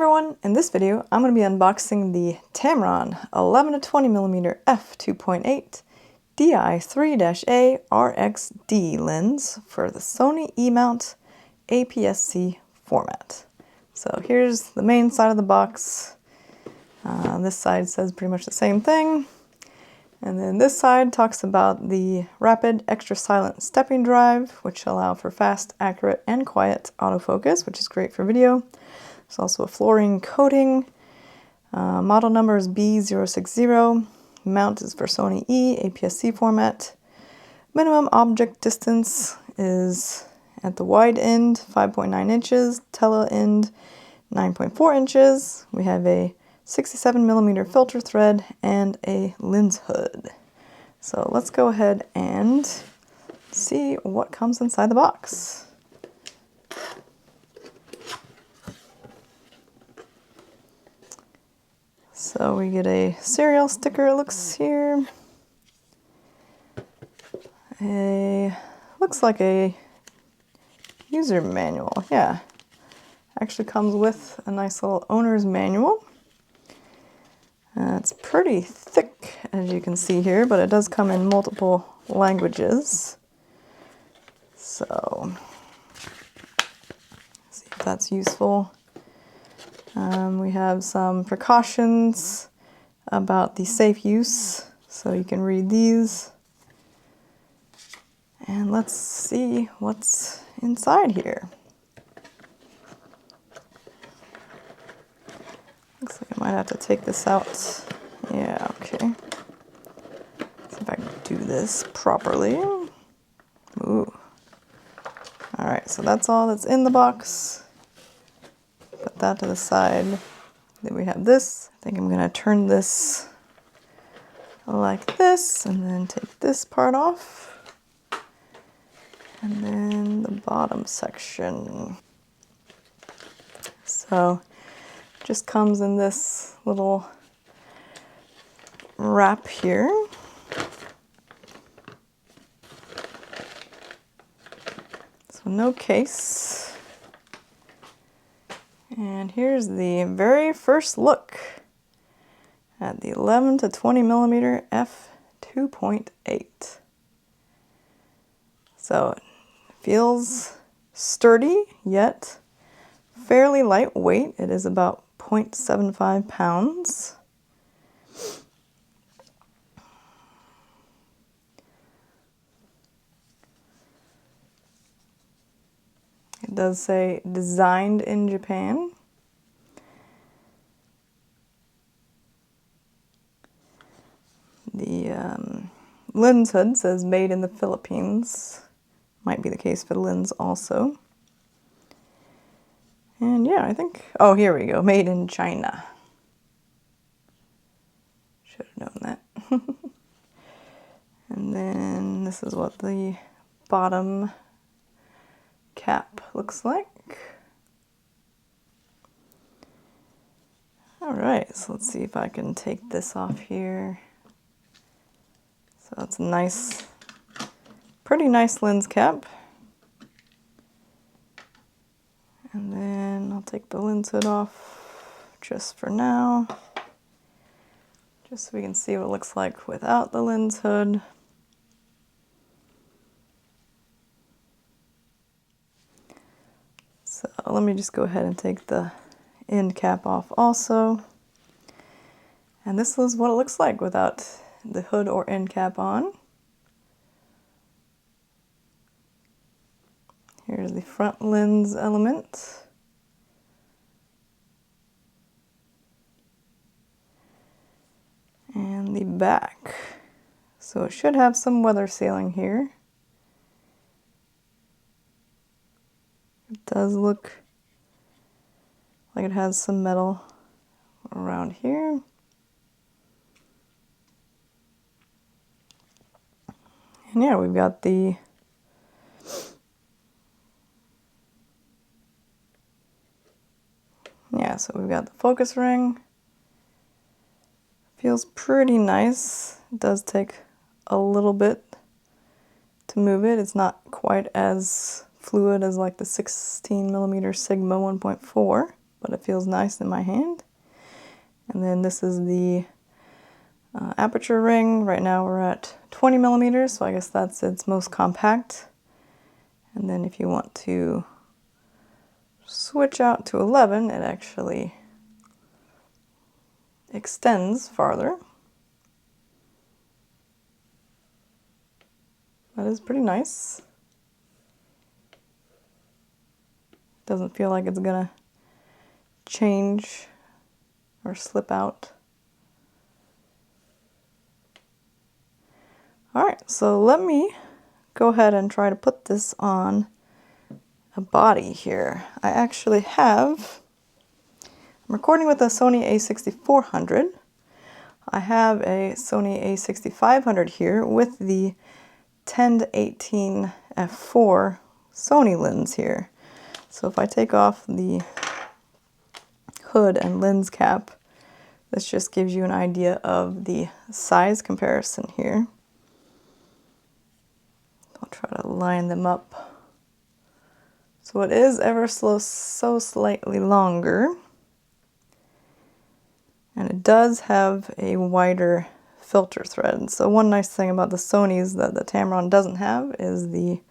everyone, in this video I'm going to be unboxing the Tamron 11-20mm f2.8 Di3-A RXD lens for the Sony E mount APS-C format. So here's the main side of the box. This side says pretty much the same thing. And then this side talks about the rapid extra silent stepping drive, which allow for fast, accurate, and quiet autofocus, which is great for video. There's also a fluorine coating. Model number is B060. Mount is for Sony E, APS-C format. Minimum object distance is at the wide end, 5.9 inches, tele end, 9.4 inches. We have a 67mm filter thread and a lens hood. So let's go ahead and see what comes inside the box. So we get a serial sticker, it looks here. Looks like a user manual, yeah. Actually comes with a nice little owner's manual. It's pretty thick, as you can see here, but it does come in multiple languages. So, see if that's useful. We have some precautions about the safe use, so you can read these. And let's see what's inside here. Looks like I might have to take this out. Yeah, okay. See if I can do this properly. Ooh. Alright, so that's all that's in the box. Put that to the side. Then we have this. I think I'm going to turn this like this and then take this part off. And then the bottom section. So it just comes in this little wrap here. So no case. And here's the very first look at the 11-20mm f2.8. So it feels sturdy, yet fairly lightweight. It is about 0.75 pounds. It does say designed in Japan. The lens hood says made in the Philippines. Might be the case for the lens also. And yeah, I think, oh, here we go, made in China. Should have known that. And then this is what the bottom cap looks like. Alright, so let's see if I can take this off here. So it's a nice, pretty nice lens cap. And then I'll take the lens hood off just for now. Just so we can see what it looks like without the lens hood. So let me just go ahead and take the end cap off also. And this is what it looks like without the hood or end cap on. Here's the front lens element. And the back. So it should have some weather sealing here. It does look like it has some metal around here. And yeah, we've got the so we've got the focus ring. Feels pretty nice. It does take a little bit to move it. It's not quite as fluid as like the 16mm Sigma 1.4, but it feels nice in my hand. And then this is the aperture ring. Right now we're at 20 millimeters, so I guess that's its most compact. And then if you want to switch out to 11, it actually extends farther. That is pretty nice. Doesn't feel like it's gonna change or slip out. Alright, so let me go ahead and try to put this on a body here. I actually have, I'm recording with a Sony A6400. I have a Sony A6500 here with the 10-18 f4 Sony lens here. So if I take off the hood and lens cap, this just gives you an idea of the size comparison here. I'll try to line them up. So it is ever so slightly longer. And it does have a wider filter thread. So one nice thing about the Sonys that the Tamron doesn't have is the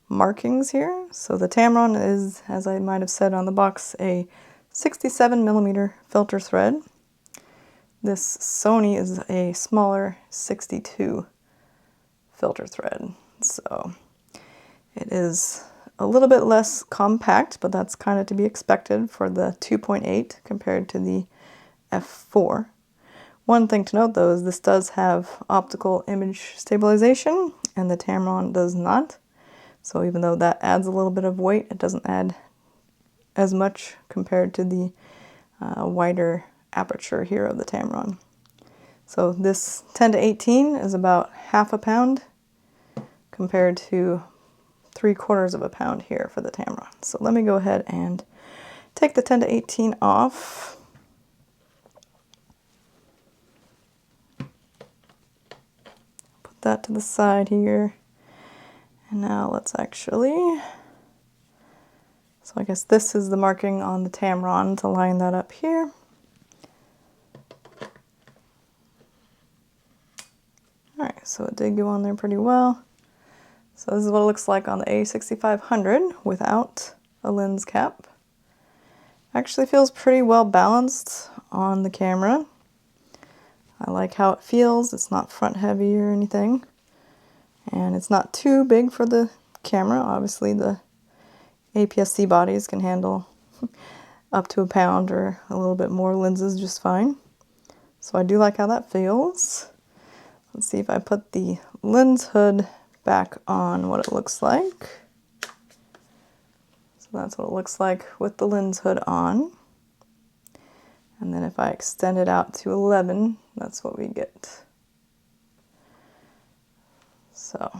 markings here. So the Tamron is, as I might have said on the box, a 67mm filter thread. This Sony is a smaller 62 filter thread. So it is a little bit less compact, but that's kind of to be expected for the 2.8 compared to the f4. One thing to note though is this does have optical image stabilization and the Tamron does not. So even though that adds a little bit of weight, it doesn't add as much compared to the wider aperture here of the Tamron. So this 10-18 is about half a pound compared to 3/4 of a pound here for the Tamron. So let me go ahead and take the 10-18 off. Put that to the side here. And now let's actually, so I guess this is the marking on the Tamron to line that up here. Alright, so it did go on there pretty well. So this is what it looks like on the A6500 without a lens cap. Actually feels pretty well balanced on the camera. I like how it feels. It's not front heavy or anything. And it's not too big for the camera. Obviously the APS-C bodies can handle up to a pound or a little bit more lenses just fine. So I do like how that feels. Let's see if I put the lens hood back on what it looks like. So that's what it looks like with the lens hood on. And then if I extend it out to 11, that's what we get. So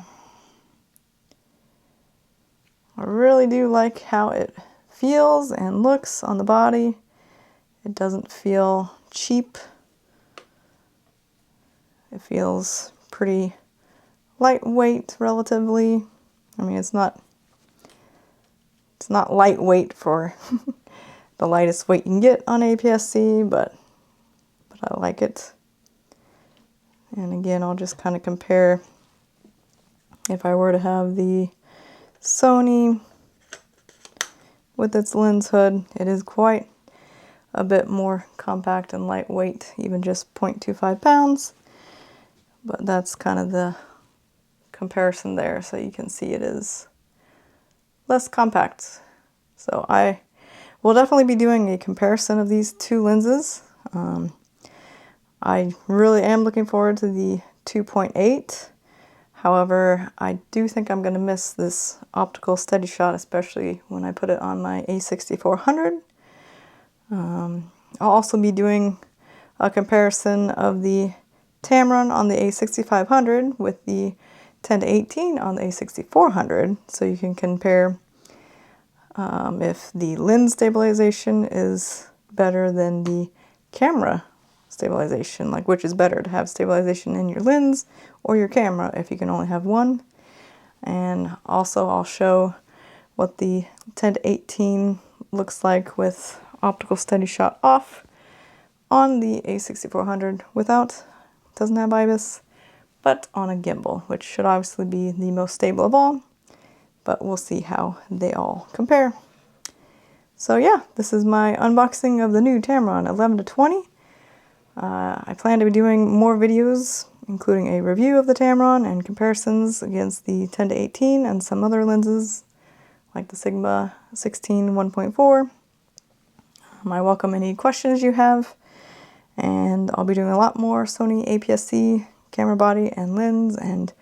I really do like how it feels and looks on the body. It doesn't feel cheap. It feels pretty lightweight relatively. I mean, it's not lightweight for the lightest weight you can get on APS-C, but I like it. And again, I'll just kind of compare if I were to have the Sony with its lens hood. It is quite a bit more compact and lightweight, even just 0.25 pounds. But that's kind of the comparison there, so you can see it is less compact. So I will definitely be doing a comparison of these two lenses. I really am looking forward to the 2.8. However, I do think I'm going to miss this optical steady shot, especially when I put it on my A6400. I'll also be doing a comparison of the Tamron on the A6500 with the 10-18 on the A6400, so you can compare if the lens stabilization is better than the camera stabilization, like which is better to have stabilization in your lens or your camera if you can only have one. And also I'll show what the 10-18 looks like with optical steady shot off on the A6400 without, doesn't have IBIS, but on a gimbal, which should obviously be the most stable of all, but we'll see how they all compare. So yeah, this is my unboxing of the new Tamron 11-20. I plan to be doing more videos, including a review of the Tamron and comparisons against the 10-18 and some other lenses, like the Sigma 16 1.4. I welcome any questions you have, and I'll be doing a lot more Sony APS-C camera body and lens and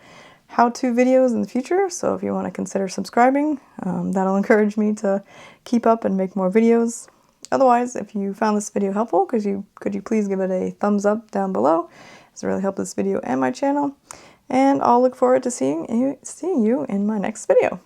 how-to videos in the future, so if you want to consider subscribing, that'll encourage me to keep up and make more videos. Otherwise, if you found this video helpful, could you please give it a thumbs up down below? It's really helped this video and my channel, and I'll look forward to seeing you in my next video.